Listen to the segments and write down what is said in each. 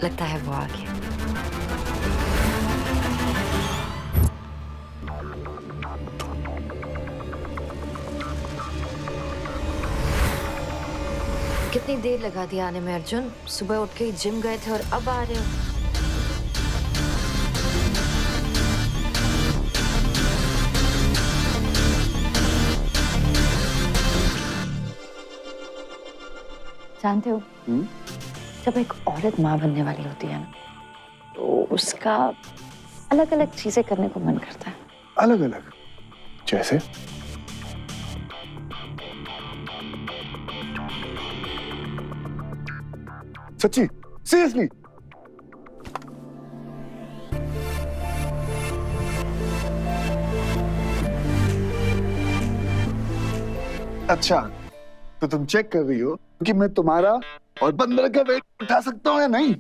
लगता है वो आ गया। कितनी देर लगा दी आने में अर्जुन? सुबह उठ के जिम गए थे और अब आ रहे हो? जानते हो, जब एक औरत माँ बनने वाली होती है ना, तो उसका अलग अलग चीजें करने को मन करता है। अलग अलग? जैसे? सच्ची? सीरियसली? अच्छा, तो तुम चेक कर रही हो कि मैं तुम्हारा और बंदर का वेट उठा सकता हूँ या नहीं?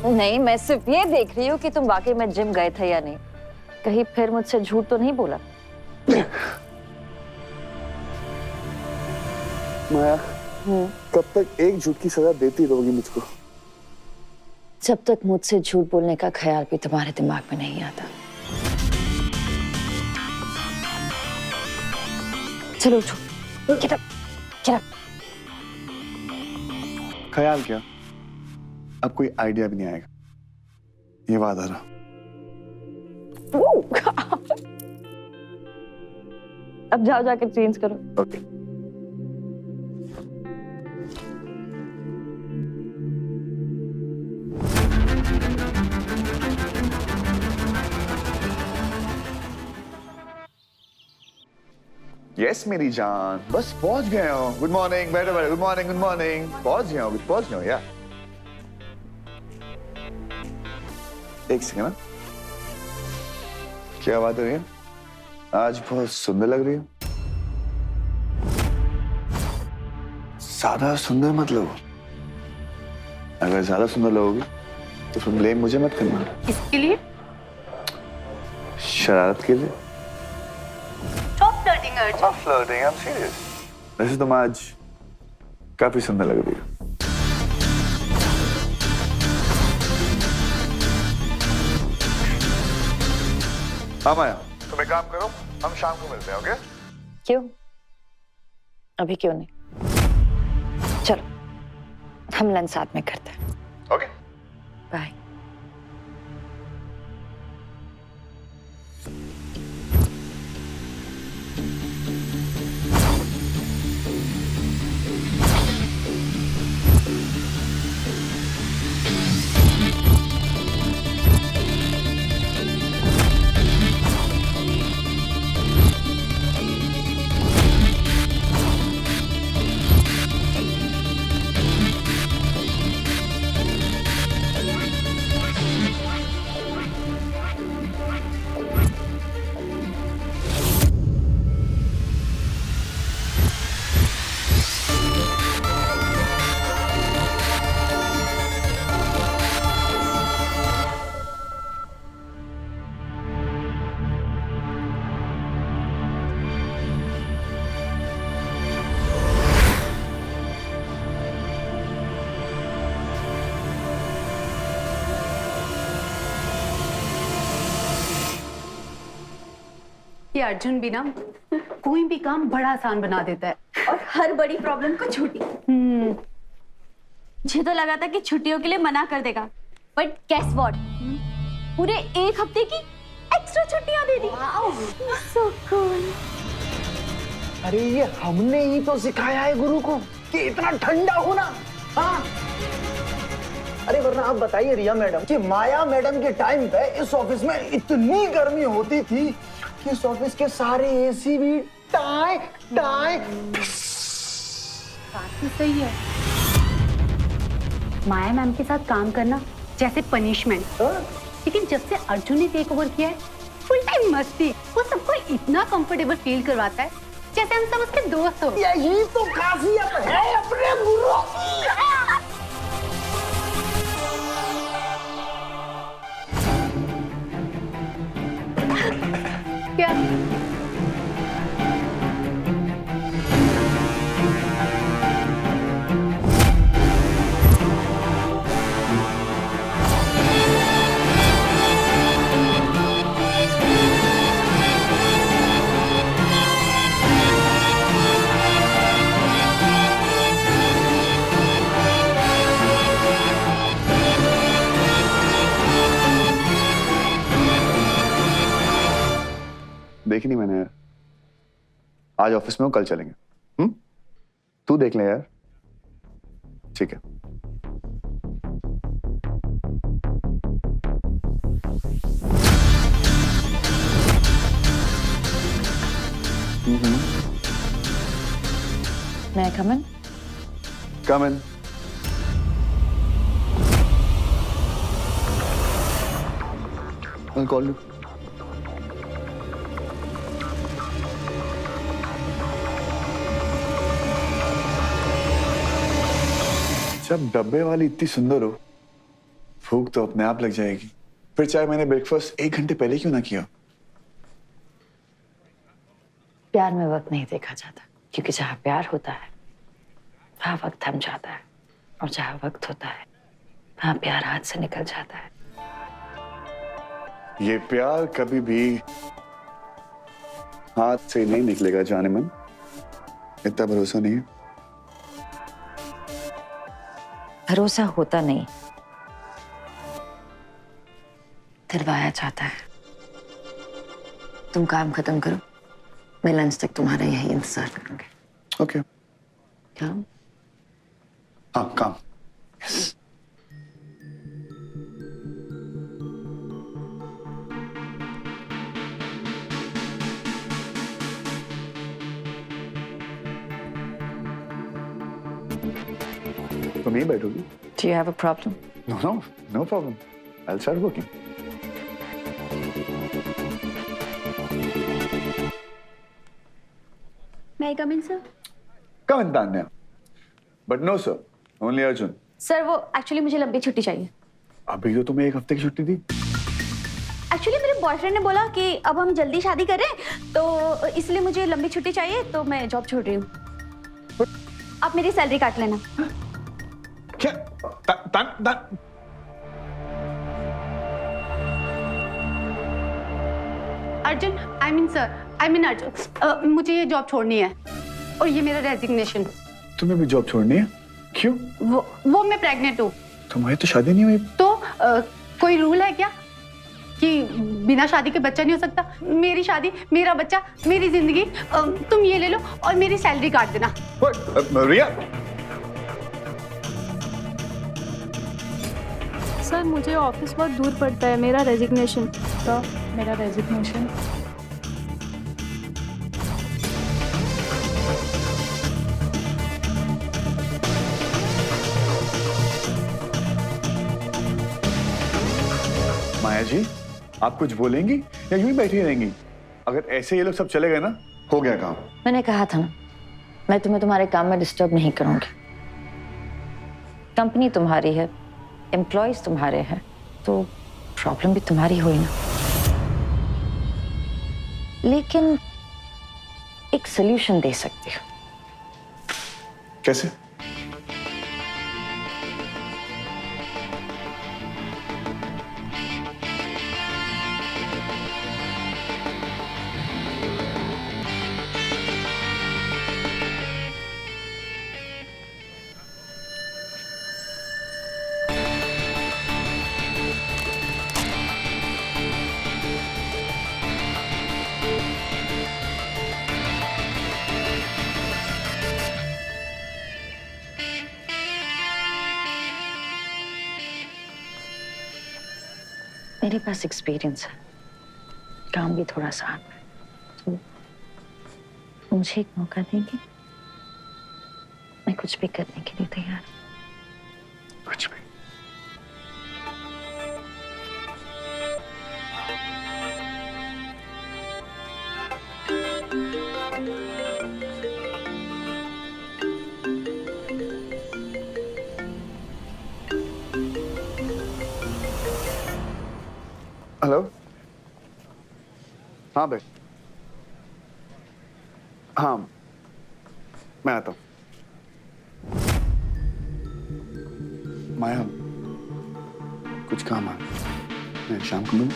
नहीं, मैं सिर्फ ये देख रही हूँ कि तुम वाकई में जिम गए थे या नहीं। कहीं फिर मुझसे झूठ तो नहीं बोला? माया, कब तक एक झूठ की सजा देती रहोगी मुझको? जब तक मुझसे झूठ बोलने का ख्याल भी तुम्हारे दिमाग में नहीं आता। चलो उठो, get up, get up। ख्याल क्या? अब कोई आइडिया भी नहीं आएगा, ये वादा रहा। अब जाओ जाकर चेंज करो। ओके। यस मेरी जान, बस पहुंच गए हो। गुड मॉर्निंग, बैठो बैठो। Good morning, good morning. पहुंच गए हो यार। एक सेकंड, क्या बात हो रही है? आज बहुत सुंदर लग रही हो। ज्यादा सुंदर मत लगो। अगर ज्यादा सुंदर लगोगी तो फिर ब्लेम मुझे मत करना। किसके लिए? शरारत के लिए। Stop flirting, Arjun. I'm flirting, I'm serious. वैसे तुम आज काफी सुंदर लग रही हो। हाँ माया, तुम एक काम करो, हम शाम को मिलते हैं, ओके? क्यों? अभी क्यों नहीं? चलो, हम लंच साथ में करते हैं। ओके। बाय। ये अर्जुन भी ना कोई भी काम बड़ा आसान बना देता है और हर बड़ी प्रॉब्लम को छोटी। मुझे तो लगा था कि छुट्टियों के लिए मना कर देगा, बट गेस व्हाट, पूरे एक हफ्ते की एक्स्ट्रा छुट्टियां दे दी। So cool. अरे ये हमने ही तो सिखाया है गुरु को कि इतना ठंडा होना। हाँ, अरे वरना आप बताइए रिया मैडम कि माया मैडम के टाइम पे इस ऑफिस में इतनी गर्मी होती थी कि इस ऑफिस के सारे एसी भी टाई टाई। बात तो सही है। माया मैम के साथ काम करना जैसे पनिशमेंट, लेकिन जब से अर्जुन ने टेक ओवर किया है फुल टाइम मस्ती। वो सबको इतना कंफर्टेबल फील करवाता है जैसे हम सब उसके दोस्त हो। यही तो खासियत है अपने गुरु की। क्या? आज ऑफिस में हो, कल चलेंगे। तू देख ले यार। ठीक है। May I come in? Come in. I'll call you. जब डब्बे वाली इतनी सुंदर हो, भूख तो अपने आप लग जाएगी। फिर चाहे मैंने ब्रेकफास्ट 1 घंटे पहले क्यों ना किया। प्यार में वक्त नहीं देखा जाता, क्योंकि जहाँ प्यार होता है वहाँ वक्त थम जाता है, और जहाँ वक्त होता है वहाँ प्यार हाथ से निकल जाता है। ये प्यार कभी भी हाथ से नहीं निकलेगा जाने मन, इतना भरोसा नहीं है। भरोसा होता नहीं, दिलवाया जाता है। तुम काम खत्म करो, मैं लंच तक तुम्हारा यही इंतजार करूंगी। ओके। काम? हाँ, काम। यस। तुम यहीं बैठोगी? Do you have a problem? No problem. I'll start working. May I come in, sir? Come in, Tanya. But no, sir. Only Arjun. Sir वो एक्चुअली मुझे लंबी छुट्टी चाहिए। अभी तो तुम्हें 1 हफ्ते की छुट्टी दी। एक्चुअली मेरे बॉयफ्रेंड ने बोला कि अब हम जल्दी शादी करें, तो इसलिए मुझे लंबी छुट्टी चाहिए, तो मैं जॉब छोड़ रही हूँ। आप मेरी सैलरी काट लेना। क्या? अर्जुन, आई मीन अर्जुन, मुझे ये जॉब छोड़नी है, और ये मेरा रेजिग्नेशन। तुम्हें भी जॉब छोड़नी है? क्यों? वो मैं प्रेग्नेंट हूँ। तुम्हारी तो शादी नहीं हुई। तो कोई रूल है क्या कि बिना शादी के बच्चा नहीं हो सकता? मेरी शादी, मेरा बच्चा, मेरी जिंदगी, तुम ये ले लो और मेरी सैलरी काट देना। रिया, सर मुझे ऑफिस बहुत दूर पड़ता है, मेरा रेजिग्नेशन। तो मेरा रेजिग्नेशन। माया जी, आप कुछ बोलेंगी या यूं ही बैठी रहेंगी? अगर ऐसे ये लोग सब चले गए ना, हो गया काम। मैंने कहा था ना, मैं तुम्हें तुम्हारे काम में डिस्टर्ब नहीं करूंगी। कंपनी तुम्हारी है, एम्प्लॉयज तुम्हारे हैं, तो प्रॉब्लम भी तुम्हारी हुई ना। लेकिन एक सॉल्यूशन दे सकती हूँ। कैसे? मेरे पास एक्सपीरियंस है, काम भी थोड़ा सा आता है, तो मुझे एक मौका देंगे? मैं कुछ भी करने के लिए तैयार हूं। कुछ भी। हेलो। हाँ भाई, हाँ मैं आता हूँ। माया, कुछ काम आ, मैं शाम को मिलूं?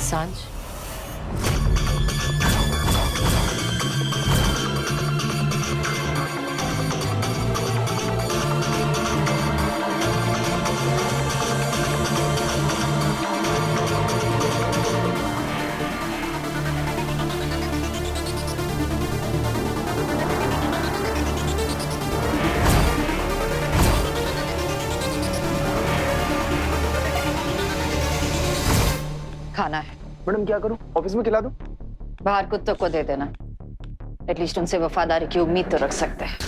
सांझ खाना है। मैडम क्या करूं, ऑफिस में खिला दूं? बाहर कुत्तों को दे देना, एटलीस्ट उनसे वफादारी की उम्मीद तो रख सकते हैं।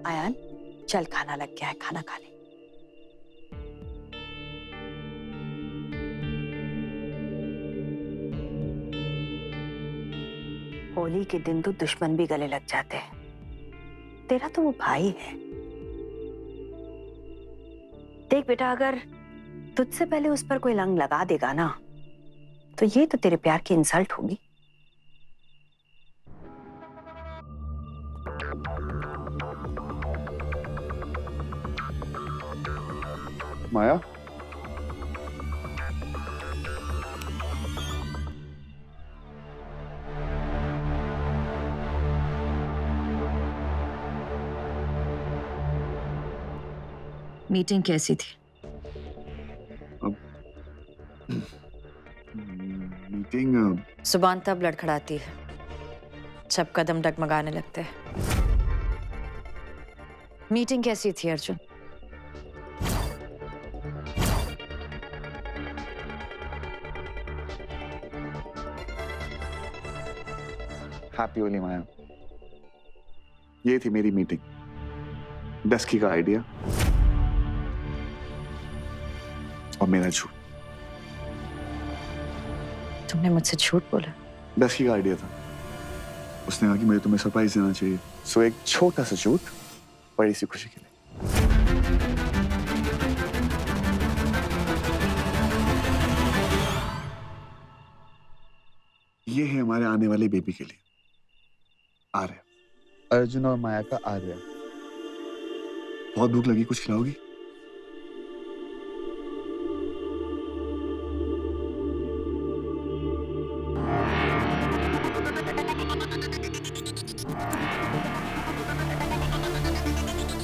आयान, चल खाना लग गया है, खाना खा ले। होली के दिन तो दुश्मन भी गले लग जाते हैं, तेरा तो वो भाई है। देख बेटा, अगर तुझसे पहले उस पर कोई रंग लगा देगा ना, तो ये तो तेरे प्यार की इंसल्ट होगी। माया, मीटिंग कैसी थी? मीटिंग जुबान तब लड़खड़ाती है जब कदम डगमगाने लगते हैं। मीटिंग कैसी थी अर्जुन? हैप्पी होली माया। ये थी मेरी मीटिंग, डस्की का आइडिया और मेरा झूठ। तुमने मुझसे झूठ बोला? डस्की का आइडिया था, उसने कहा कि मुझे तुम्हें सरप्राइज देना चाहिए, सो एक छोटा सा झूठ बड़ी सी खुशी के लिए। ये है हमारे आने वाले बेबी के लिए, आर्य, अर्जुन और माया का आर्य। बहुत भूख लगी, कुछ खिलाओगी?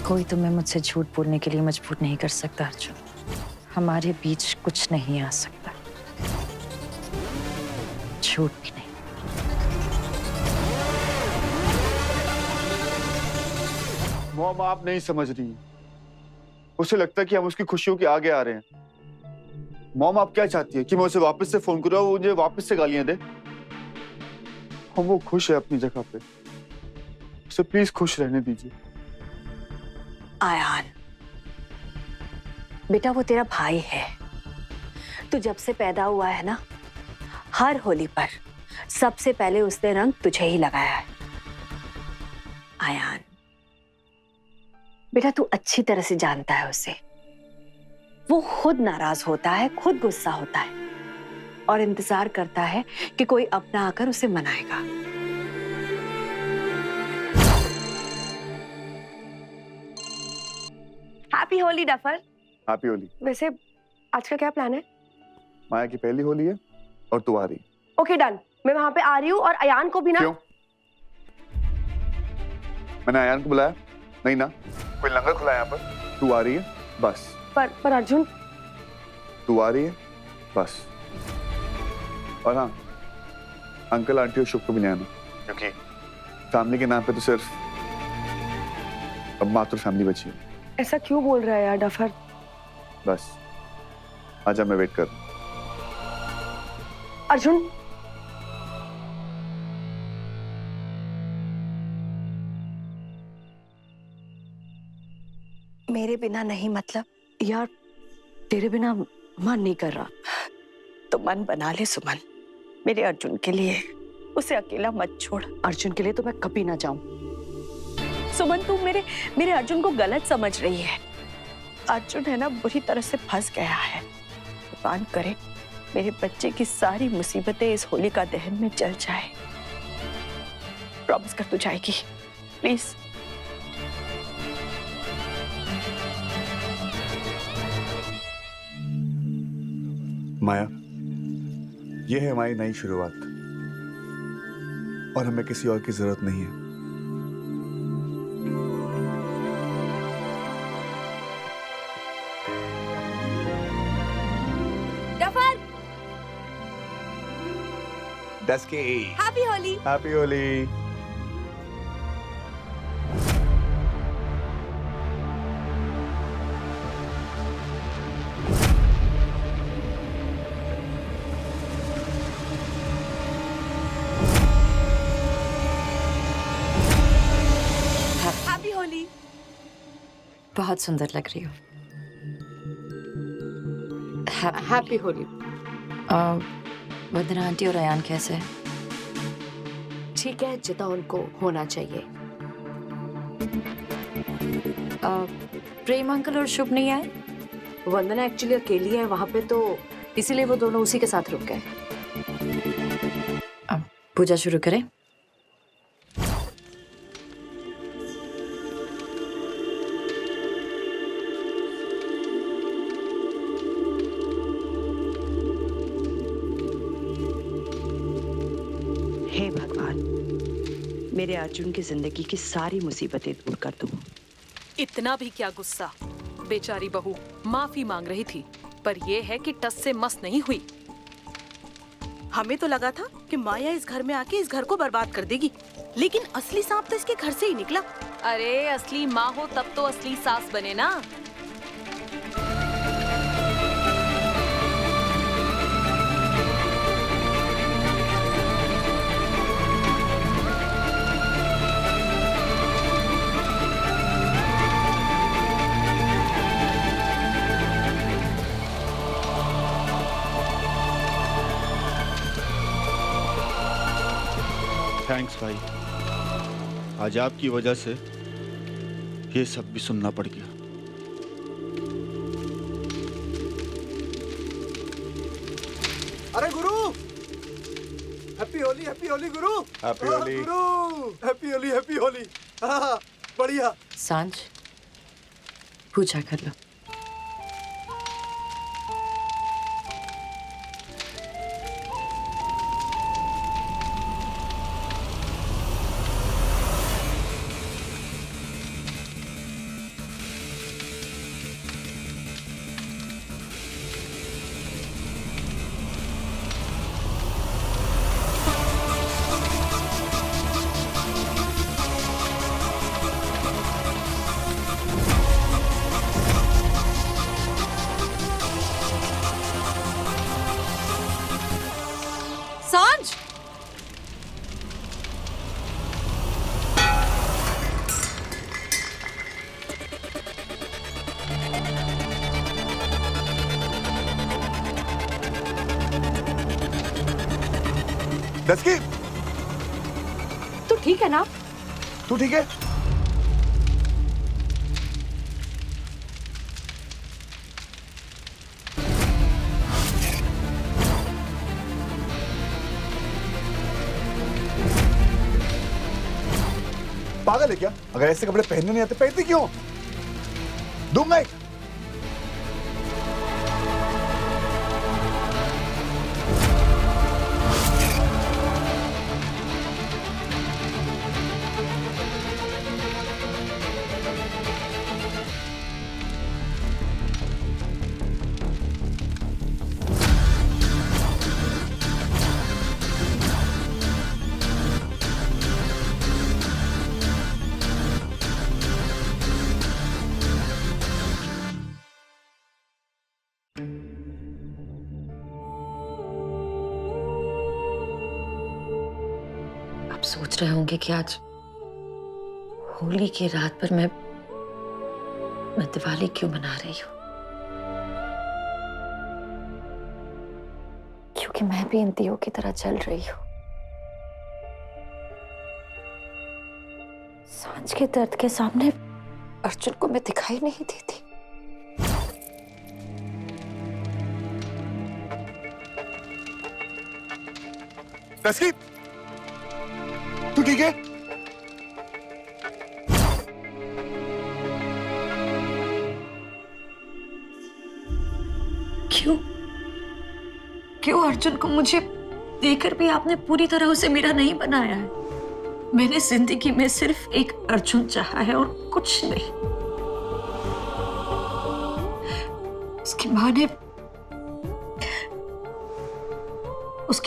कोई तुम्हें मुझसे झूठ बोलने के लिए मजबूर नहीं कर सकता अर्जुन। हमारे बीच कुछ नहीं आ सकता, झूठ भी नहीं। मॉम, आप नहीं समझ रही। उसे लगता है कि हम उसकी खुशियों के आगे आ रहे हैं। मॉम, आप क्या चाहती है कि मैं उसे वापस से फोन करूं, वो मुझे वापस से गालियां दे? हम वो खुश है अपनी जगह पे, उसे प्लीज खुश रहने दीजिए। आयान बेटा, वो तेरा भाई है। तू जब से पैदा हुआ है ना, हर होली पर सबसे पहले उसने रंग तुझे ही लगाया है। आयान बेटा, तू अच्छी तरह से जानता है उसे। वो खुद नाराज होता है, खुद गुस्सा होता है और इंतजार करता है कि कोई अपना आकर उसे मनाएगा। Happy Holi duffer. Happy Holi. वैसे आज का क्या प्लान है? माया की पहली होली है और तू आ रही। ओके डन, मैं वहां पे आ रही हूँ और अयान को भी ना। क्यों? मैंने अयान को बुलाया नहीं ना, कोई लंगर खुला यहाँ पर। तू आ रही है बस। पर अर्जुन, तू आ रही है बस। और हाँ, अंकल आंटी और शुभ को भी ले आना, क्योंकि फैमिली के नाम पे तो सिर्फ अब मात्र फैमिली बची है। ऐसा क्यों बोल रहा है यार डफर? बस आजा, मैं वेट कर रहा हूं। अर्जुन, मेरे बिना नहीं मतलब? यार तेरे बिना मन नहीं कर रहा। तो मन बना ले सुमन, मेरे अर्जुन के लिए। उसे अकेला मत छोड़। अर्जुन के लिए तो मैं कभी ना जाऊं। सुमन तू मेरे अर्जुन को गलत समझ रही है। अर्जुन है ना बुरी तरह से फंस गया है। भगवान करे मेरे बच्चे की सारी मुसीबतें इस होलिका दहन में जल जाए। प्रॉमिस कर तू जाएगी प्लीज। माया, ये है हमारी नई शुरुआत और हमें किसी और की जरूरत नहीं है। Duffer, dusky, happy Holi. Happy Holi. Happy Holi. बहुत सुंदर लग रही हो। हैप्पी होली। वंदना आंटी और अयान कैसे हैं? ठीक है, जितना उनको होना चाहिए। प्रेम अंकल और शुभ नहीं आए? वंदना एक्चुअली अकेली है वहां पे, तो इसीलिए वो दोनों उसी के साथ रुक गए। अब पूजा शुरू करें? हे भगवान, मेरे अर्जुन की जिंदगी की सारी मुसीबतें दूर कर दो। इतना भी क्या गुस्सा। बेचारी बहू माफी मांग रही थी, पर यह है कि टस से मस नहीं हुई। हमें तो लगा था कि माया इस घर में आके इस घर को बर्बाद कर देगी, लेकिन असली सांप तो इसके घर से ही निकला। अरे असली माँ हो तब तो असली सास बने ना। थैंक्स भाई, आज आपकी वजह से ये सब भी सुनना पड़ गया। अरे गुरु, हैप्पी होली गुरु। हैप्पी होली गुरु, हैप्पी होली। हाँ, बढ़िया। सांझ पूजा कर लो। सांझ, डस्की, तो ठीक है ना? तू ठीक है? पागल है क्या? अगर ऐसे कपड़े पहनने नहीं आते पहनती क्यों? दूंगा एक। आप सोच रहे होंगे कि आज होली की रात पर मैं मैं दिवाली क्यों मना रही हूँ? क्योंकि मैं भी इन दियों की तरह जल रही हूँ। सांझ के दर्द के सामने अर्जुन को मैं दिखाई नहीं देती। तस्कीर, तू ठीक है? क्यों अर्जुन को मुझे देकर भी आपने पूरी तरह उसे मेरा नहीं बनाया है? मैंने जिंदगी में सिर्फ एक अर्जुन चाहा है और कुछ नहीं। उसकी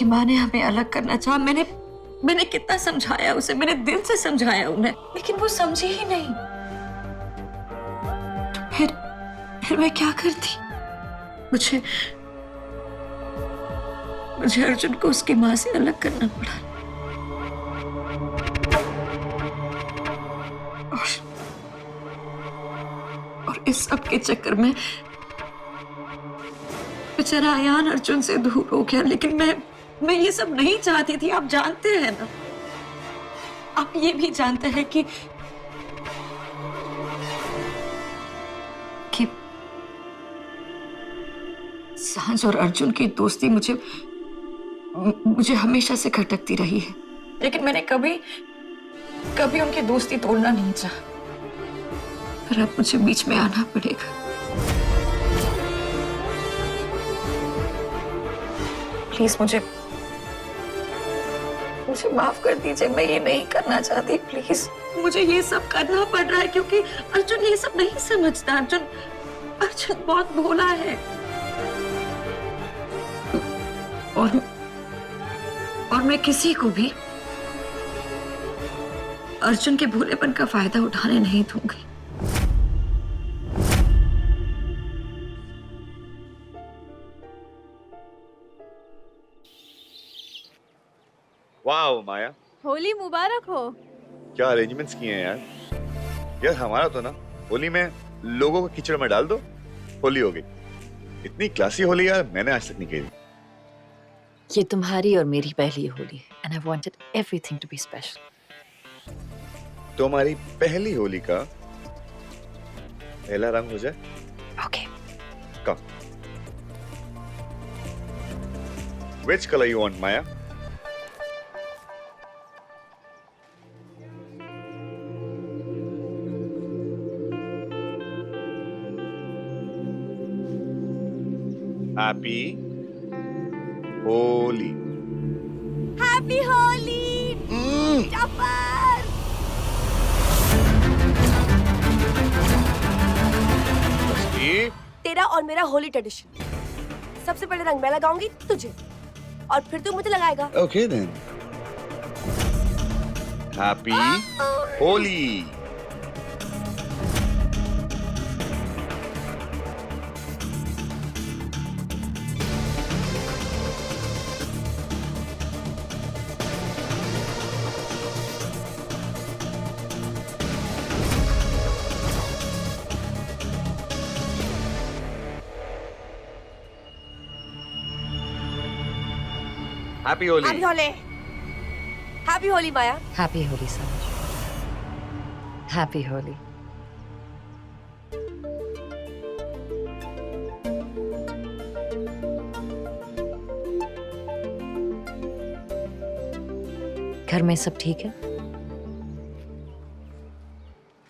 माँ ने हमें अलग करना चाहा। मैंने कितना समझाया उसे, मैंने दिल से समझाया उन्हें, लेकिन वो समझी ही नहीं। फिर मैं क्या करती? मुझे अर्जुन को उसकी माँ से अलग करना पड़ा। और इस सब के चक्कर में बेचारा अयान अर्जुन से दूर हो गया। लेकिन मैं ये सब नहीं चाहती थी, आप जानते हैं ना। आप ये भी जानते हैं कि सांझ और अर्जुन की दोस्ती मुझे हमेशा से खटकती रही है। लेकिन मैंने कभी उनकी दोस्ती तोड़ना नहीं चाहा। पर अब मुझे बीच में आना पड़ेगा। प्लीज मुझे माफ कर दीजिए, मैं ये नहीं करना चाहती। प्लीज, मुझे ये सब करना पड़ रहा है क्योंकि अर्जुन ये सब नहीं समझता। अर्जुन बहुत भोला है और मैं किसी को भी अर्जुन के भोलेपन का फायदा उठाने नहीं दूंगी। वाह माया, होली मुबारक हो। क्या अरेंजमेंट्स किए हैं यार। यार हमारा तो ना होली में लोगों को कीचड़ में डाल दो, होली हो गई। इतनी क्लासी होली यार मैंने आज तक नहीं खेली। ये तुम्हारी और मेरी पहली होली है and I wanted everything to be special. तो हमारी पहली होली का पहला रंग हो जाए। Okay. Come. Which color you want, Maya? Happy Holi. Happy Holi टप्पर। तेरा और मेरा होली ट्रेडिशन। सबसे पहले रंग मैं लगाऊंगी तुझे और फिर तू मुझे लगाएगा। Okay then. Happy Holi. Happy Holi. Happy Holi. Happy Holi माया। Happy Holi, Sanj. Happy Holi. घर में सब ठीक है?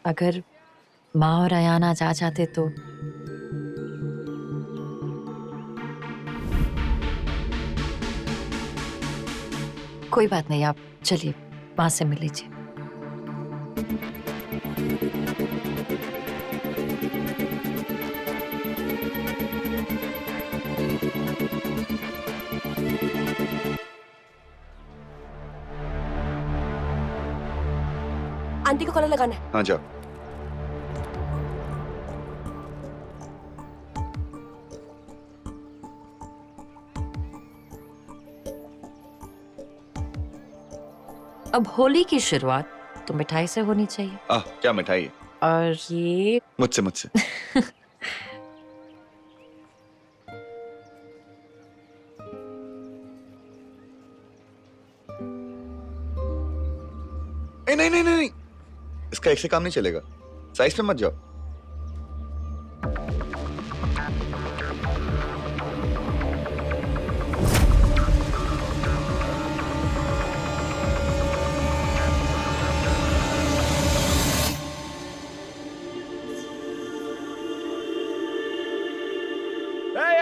अगर माँ और अयान आज आ जाते तो कोई बात नहीं, आप चलिए माँ से मिल लीजिए। आंटी को कलर लगाना है। हाँ जाओ। अब होली की शुरुआत तो मिठाई से होनी चाहिए। क्या मिठाई है? और ये मुझसे मुझसे नहीं नहीं नहीं नहीं, इसका एक से काम नहीं चलेगा। साइज पे मत जाओ।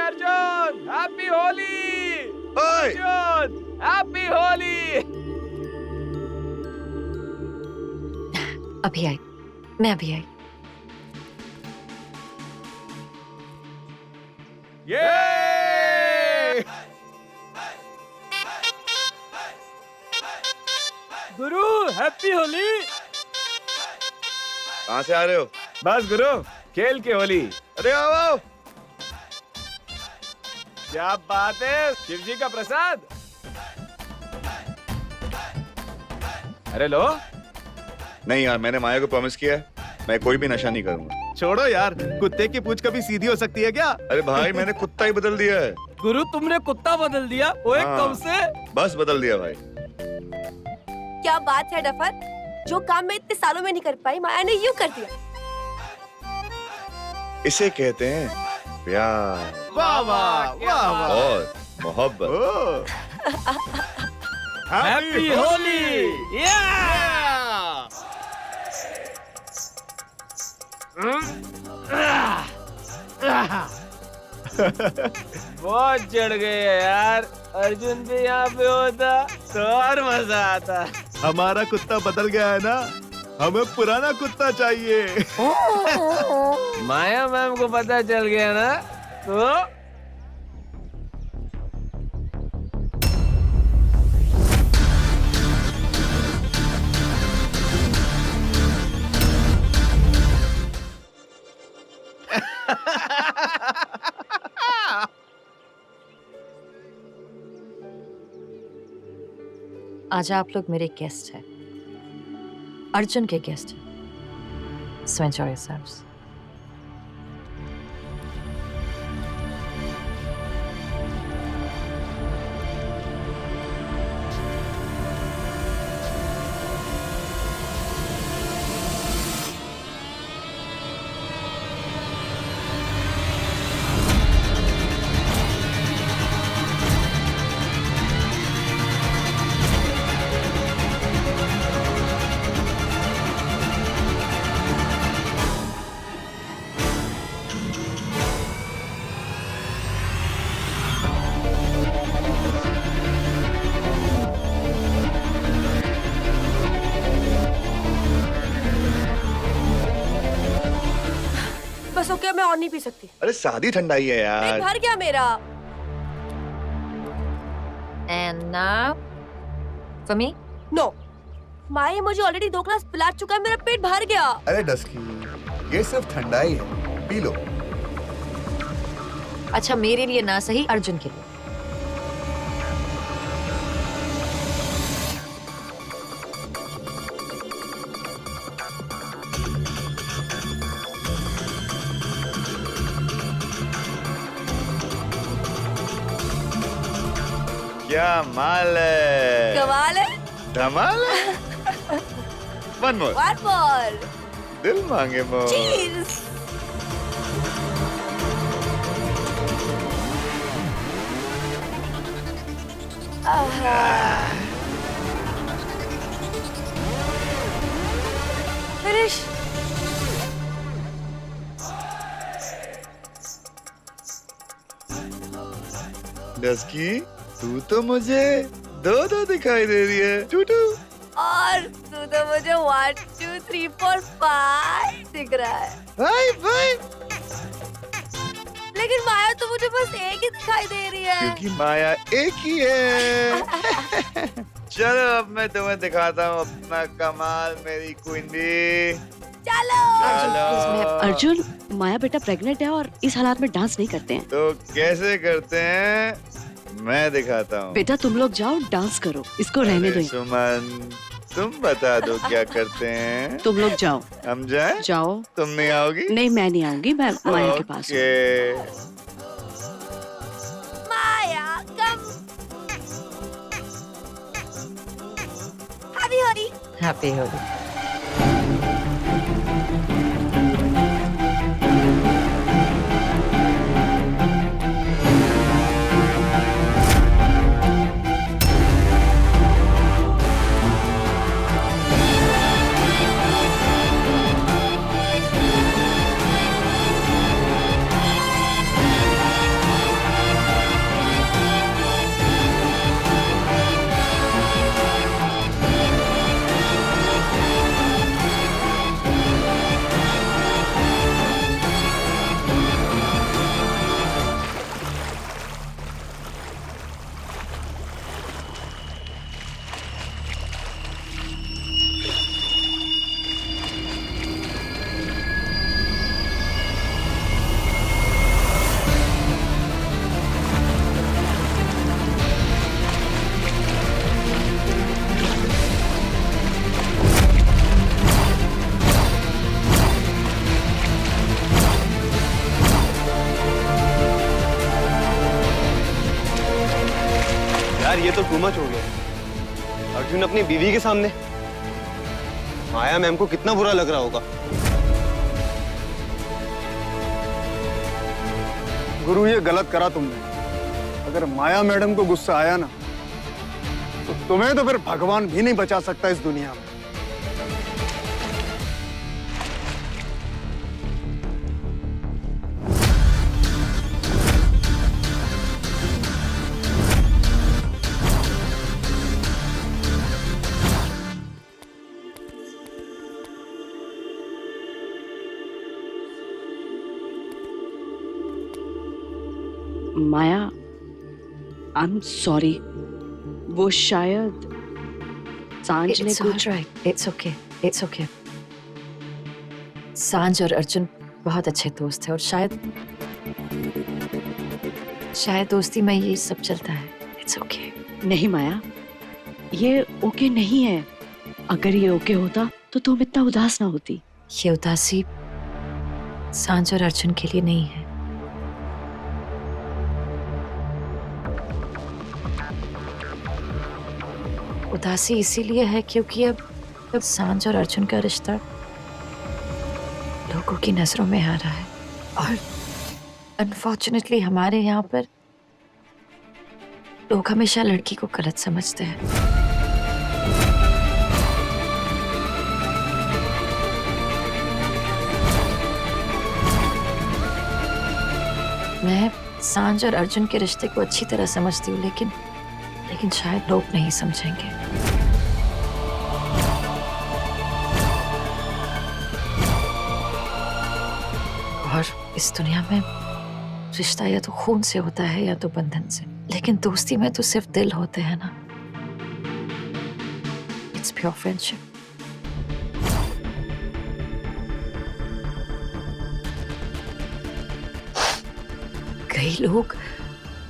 अर्जुन हैप्पी होली। अर्जुन हैप्पी होली। अभी आई, मैं अभी आई। ये गुरु हैप्पी होली। कहाँ से आ रहे हो? बस गुरु खेल के होली। अरे आओ आओ। क्या बात है, शिव जी का प्रसाद। अरे लो। नहीं यार, मैंने माया को प्रॉमिस किया है मैं कोई भी नशा नहीं करूंगा। छोड़ो यार, कुत्ते की पूंछ कभी सीधी हो सकती है क्या? अरे भाई मैंने कुत्ता ही बदल दिया है। गुरु तुमने कुत्ता बदल दिया? ओए कब से? बस बदल दिया भाई। क्या बात है डफर, जो काम मैं इतने सालों में नहीं कर पाई माया ने यूं कर दिया। इसे कहते हैं प्यार। वाह वाह वाह वाह। और मोहब्बत। हैप्पी होली। बहुत चढ़ गए यार। अर्जुन भी यहाँ पे होता तो और मजा आता। हमारा कुत्ता बदल गया है ना, हमें पुराना कुत्ता चाहिए। माया मैम को पता चल गया ना तो आज आप लोग मेरे गेस्ट हैं, अर्जुन के गेस्ट हैं। So enjoy yourselves. बस ओके, मैं और नहीं पी सकती। अरे शादी ठंडाई है यार। पेट भर गया मेरा। And now for me? No, Maya मुझे ऑलरेडी 2 ग्लास पिला चुका है, मेरा पेट भर गया। अरे डस्की, ये सिर्फ ठंडाई है, पी लो। अच्छा मेरे लिए ना सही, अर्जुन के लिए। क्या माल है, कमाल है, धमाल है। One more. One more. दिल मांगे मोर। Cheers. Finish. डस्की, तू तो मुझे 2-2 दिखाई दे रही है। टू-टू। और तू तो मुझे 1 2 3 4 5 दिख रहा है। भाई भाई। लेकिन माया तो मुझे बस एक ही दिखाई दे रही है। क्योंकि माया एक ही है। चलो अब मैं तुम्हें दिखाता हूँ अपना कमाल, मेरी क्वीनी। चलो। अर्जुन, माया बेटा प्रेग्नेंट है और इस हालात में डांस नहीं करते हैं। तो कैसे करते हैं मैं दिखाता हूँ। बेटा तुम लोग जाओ डांस करो, इसको रहने दो। सुमन, तुम बता दो क्या करते हैं। तुम लोग जाओ, हम जाएं? जाओ। तुम नहीं आओगी? नहीं, मैं नहीं आऊंगी, मैं माया के पास हूँ। ओके। माया कम। हैप्पी होली। हैप्पी होली। यार ये तो टू मच हो गया। अर्जुन अपनी बीवी के सामने, माया मैम को कितना बुरा लग रहा होगा। गुरु ये गलत करा तुमने। अगर माया मैडम को गुस्सा आया ना तो तुम्हें तो फिर भगवान भी नहीं बचा सकता इस दुनिया में। माया, आई एम सॉरी। वो शायद सांझ ने It's all right. It's okay. It's okay. सांझ और अर्जुन बहुत अच्छे दोस्त थे और शायद दोस्ती में ये सब चलता है। It's okay. नहीं माया, ये ओके नहीं है। अगर ये ओके होता तो तुम इतना उदास ना होती। ये उदासी सांझ और अर्जुन के लिए नहीं है। उदासी इसीलिए है क्योंकि अब सांझ और अर्जुन का रिश्ता लोगों की नजरों में आ रहा है और अनफॉर्चुनेटली हमारे यहाँ पर लोग हमेशा लड़की को गलत समझते हैं। मैं सांझ और अर्जुन के रिश्ते को अच्छी तरह समझती हूँ, लेकिन शायद लोग नहीं समझेंगे। और इस दुनिया में रिश्ता या तो खून से होता है या तो बंधन से, लेकिन दोस्ती में तो सिर्फ दिल होते हैं ना। It's pure friendship. कई लोग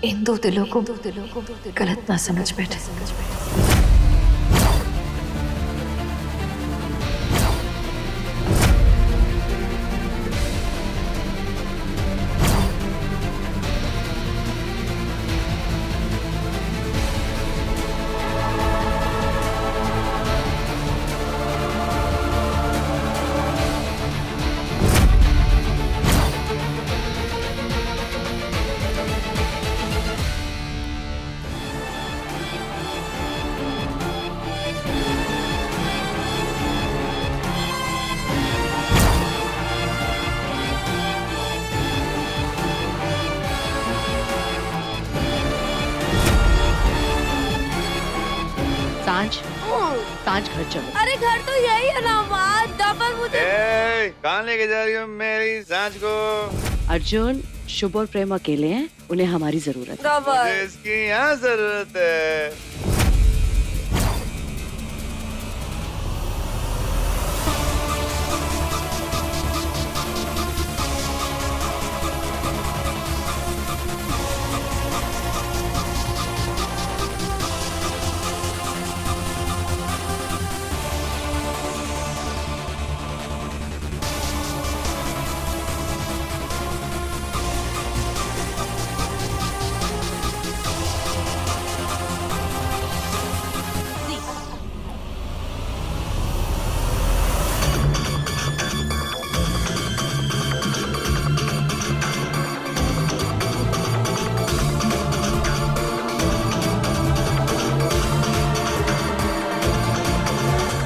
इन दो दिलों को गलत ना समझ बैठे। सांझ घर चलो। अरे घर तो यही है ना माँ, डबल मुझे। कहाँ लेके जा रही हो मेरी सांझ को? अर्जुन, शुभ और प्रेम अकेले हैं, उन्हें हमारी जरूरत है। मुझे इसकी यहाँ जरूरत है।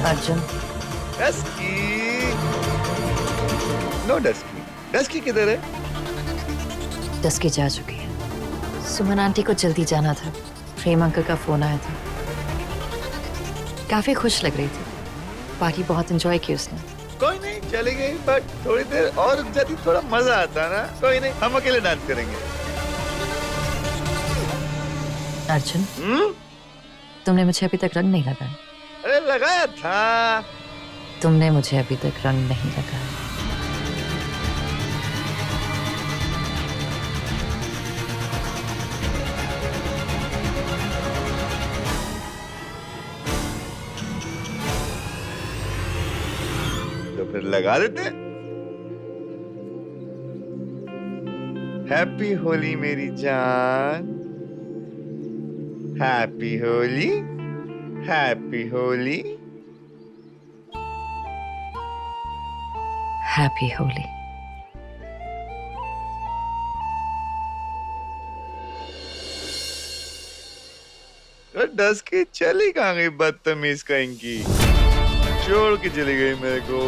Arjun, Dusky, no Dusky, Dusky किधर है? डस्की जा चुकी है। सुमन आंटी को जल्दी जाना था। प्रेम अंकल का फोन आया था। काफी खुश लग रही थी। पार्टी बहुत एंजॉय की उसने। कोई नहीं, चली गई, बट थोड़ी देर और रुक जाती, थोड़ा मजा आता ना। कोई नहीं, हम अकेले डांस करेंगे। अर्जुन, तुमने मुझे अभी तक रंग नहीं लगाया। अरे लगाया था। तुमने मुझे अभी तक रंग नहीं लगाया। तो फिर लगा देते। हैप्पी होली मेरी जान, happy Holi, happy Holi, happy Holi. डस के चली कहाँ गई बदतमीज कहीं की, छोड़ के चली गई मेरे को।